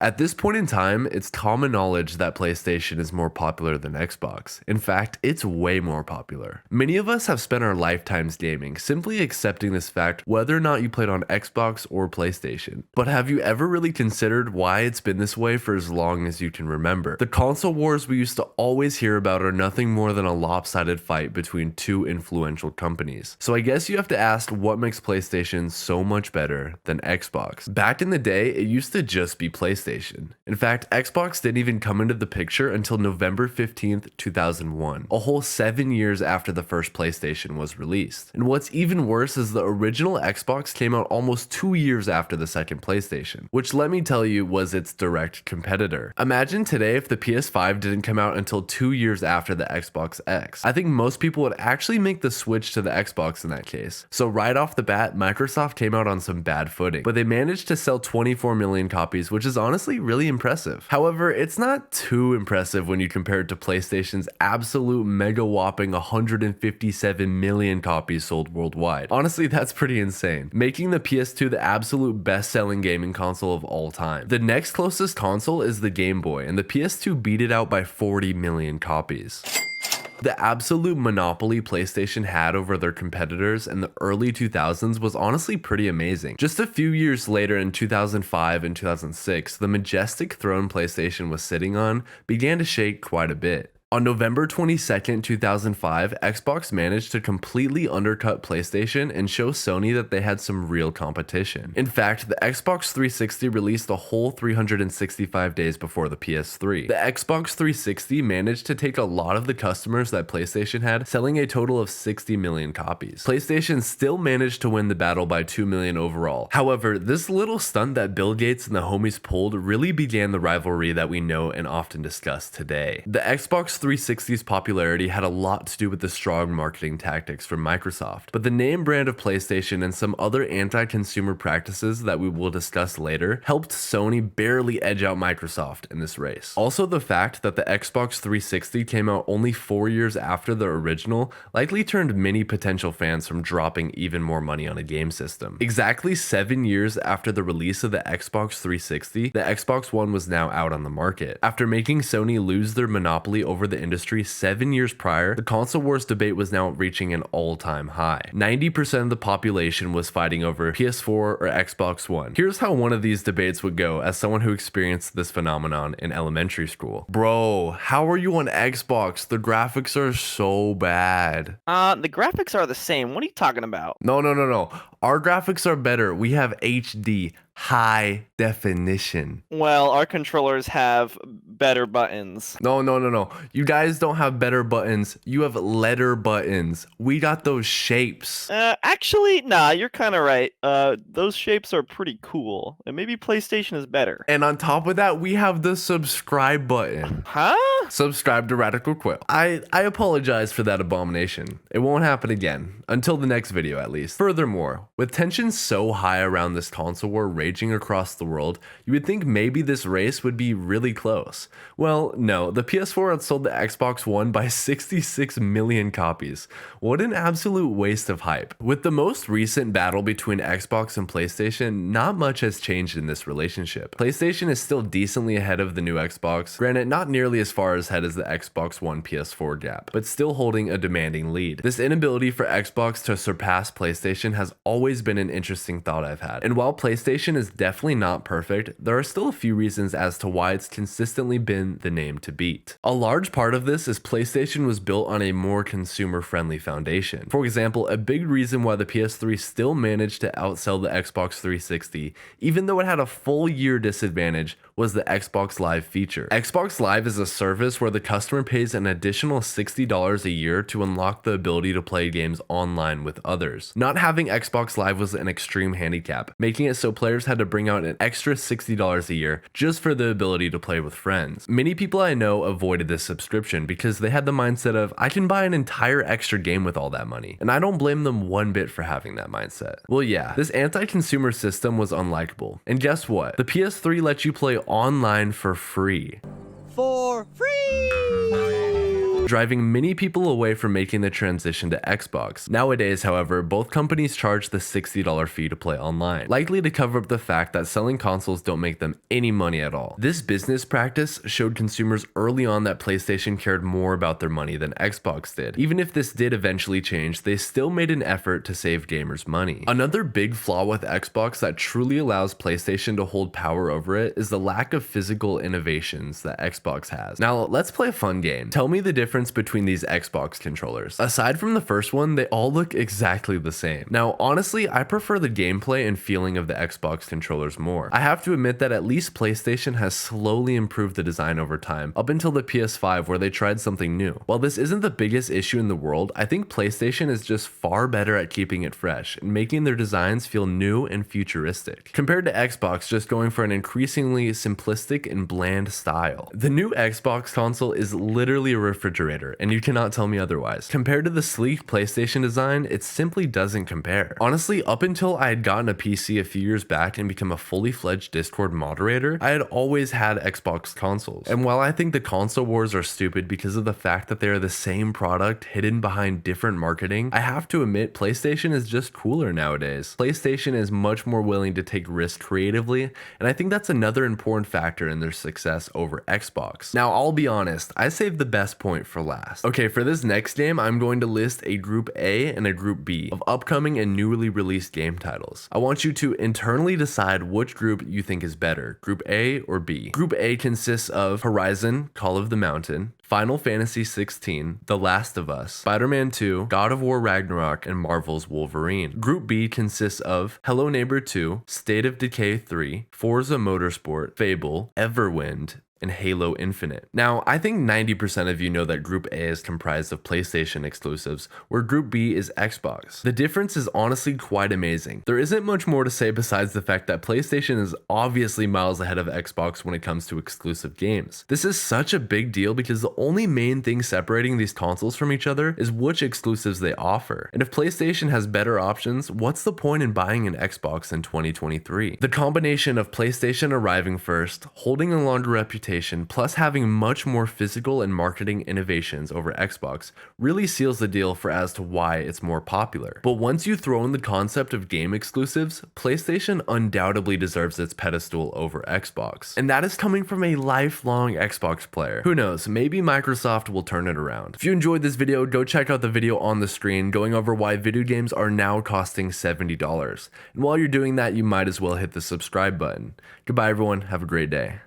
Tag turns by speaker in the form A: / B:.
A: At this point in time, it's common knowledge that PlayStation is more popular than Xbox. In fact, it's way more popular. Many of us have spent our lifetimes gaming, simply accepting this fact whether or not you played on Xbox or PlayStation. But have you ever really considered why it's been this way for as long as you can remember? The console wars we used to always hear about are nothing more than a lopsided fight between two influential companies. So I guess you have to ask what makes PlayStation so much better than Xbox. Back in the day, it used to just be PlayStation. In fact, Xbox didn't even come into the picture until November 15th, 2001, a whole 7 years after the first PlayStation was released. And what's even worse is the original Xbox came out almost 2 years after the second PlayStation, which let me tell you was its direct competitor. Imagine today if the PS5 didn't come out until 2 years after the Xbox X. I think most people would actually make the switch to the Xbox in that case. So right off the bat, Microsoft came out on some bad footing, but they managed to sell 24 million copies, which is honestly really impressive. However, it's not too impressive when you compare it to PlayStation's absolute mega whopping 157 million copies sold worldwide. Honestly, that's pretty insane, making the PS2 the absolute best-selling gaming console of all time. The next closest console is the Game Boy, and the PS2 beat it out by 40 million copies. The absolute monopoly PlayStation had over their competitors in the early 2000s was honestly pretty amazing. Just a few years later in 2005 and 2006, the majestic throne PlayStation was sitting on began to shake quite a bit. On November 22nd, 2005, Xbox managed to completely undercut PlayStation and show Sony that they had some real competition. In fact, the Xbox 360 released a whole 365 days before the PS3. The Xbox 360 managed to take a lot of the customers that PlayStation had, selling a total of 60 million copies. PlayStation still managed to win the battle by 2 million overall. However, this little stunt that Bill Gates and the homies pulled really began the rivalry that we know and often discuss today. The Xbox 360's popularity had a lot to do with the strong marketing tactics from Microsoft, but the name brand of PlayStation and some other anti-consumer practices that we will discuss later helped Sony barely edge out Microsoft in this race. Also, the fact that the Xbox 360 came out only 4 years after the original likely turned many potential fans from dropping even more money on a game system. Exactly 7 years after the release of the Xbox 360, the Xbox One was now out on the market. After making Sony lose their monopoly over the industry 7 years prior, the console wars debate was now reaching an all-time high. 90% of the population was fighting over PS4 or Xbox One. Here's how one of these debates would go as someone who experienced this phenomenon in elementary school. Bro, how are you on Xbox? The graphics are so bad.
B: The graphics are the same. What are you talking about?
A: No. Our graphics are better. We have HD. High definition.
B: Well, our controllers have better buttons.
A: No. You guys don't have better buttons. You have letter buttons. We got those shapes.
B: Actually, nah, you're kind of right. Those shapes are pretty cool. And maybe PlayStation is better.
A: And on top of that, we have the subscribe button.
B: Huh?
A: Subscribe to Radical Quill. I apologize for that abomination. It won't happen again. Until the next video, at least. Furthermore, with tension so high around this console war raging across the world, you would think maybe this race would be really close. Well, no, the PS4 outsold the Xbox One by 66 million copies. What an absolute waste of hype. With the most recent battle between Xbox and PlayStation, not much has changed in this relationship. PlayStation is still decently ahead of the new Xbox, granted not nearly as far ahead as the Xbox One PS4 gap, but still holding a demanding lead. This inability for Xbox to surpass PlayStation has always been an interesting thought I've had, and while PlayStation is definitely not perfect, there are still a few reasons as to why it's consistently been the name to beat. A large part of this is PlayStation was built on a more consumer-friendly foundation. For example, a big reason why the PS3 still managed to outsell the Xbox 360, even though it had a full year disadvantage, was the Xbox Live feature. Xbox Live is a service where the customer pays an additional $60 a year to unlock the ability to play games online with others. Not having Xbox Live was an extreme handicap, making it so players had to bring out an extra $60 a year just for the ability to play with friends. Many people I know avoided this subscription because they had the mindset of, I can buy an entire extra game with all that money, and I don't blame them one bit for having that mindset. Well, yeah, this anti-consumer system was unlikable. And guess what? The PS3 lets you play online for free.
C: For free!
A: driving many people away from making the transition to Xbox. Nowadays, however, both companies charge the $60 fee to play online, likely to cover up the fact that selling consoles don't make them any money at all. This business practice showed consumers early on that PlayStation cared more about their money than Xbox did. Even if this did eventually change, they still made an effort to save gamers money. Another big flaw with Xbox that truly allows PlayStation to hold power over it is the lack of physical innovations that Xbox has. Now, let's play a fun game. Tell me the difference between these Xbox controllers. Aside from the first one, they all look exactly the same. Now, honestly, I prefer the gameplay and feeling of the Xbox controllers more. I have to admit that at least PlayStation has slowly improved the design over time, up until the PS5 where they tried something new. While this isn't the biggest issue in the world, I think PlayStation is just far better at keeping it fresh and making their designs feel new and futuristic, compared to Xbox just going for an increasingly simplistic and bland style. The new Xbox console is literally a refrigerator, and you cannot tell me otherwise. Compared to the sleek PlayStation design, it simply doesn't compare. Honestly, up until I had gotten a PC a few years back and become a fully fledged Discord moderator, I had always had Xbox consoles. And while I think the console wars are stupid because of the fact that they are the same product hidden behind different marketing, I have to admit PlayStation is just cooler nowadays. PlayStation is much more willing to take risks creatively, and I think that's another important factor in their success over Xbox. Now, I'll be honest, I saved the best point for last. Okay, for this next game, I'm going to list a Group A and a Group B of upcoming and newly released game titles. I want you to internally decide which group you think is better, Group A or B. Group A consists of Horizon, Call of the Mountain, Final Fantasy XVI, The Last of Us, Spider-Man 2, God of War Ragnarok, and Marvel's Wolverine. Group B consists of Hello Neighbor 2, State of Decay 3, Forza Motorsport, Fable, Everwind, and Halo Infinite. Now, I think 90% of you know that Group A is comprised of PlayStation exclusives, where Group B is Xbox. The difference is honestly quite amazing. There isn't much more to say besides the fact that PlayStation is obviously miles ahead of Xbox when it comes to exclusive games. This is such a big deal because the only main thing separating these consoles from each other is which exclusives they offer. And if PlayStation has better options, what's the point in buying an Xbox in 2023? The combination of PlayStation arriving first, holding a longer reputation, plus having much more physical and marketing innovations over Xbox really seals the deal for as to why it's more popular. But once you throw in the concept of game exclusives, PlayStation undoubtedly deserves its pedestal over Xbox. And that is coming from a lifelong Xbox player. Who knows, maybe Microsoft will turn it around. If you enjoyed this video, go check out the video on the screen going over why video games are now costing $70. And while you're doing that, you might as well hit the subscribe button. Goodbye everyone, have a great day.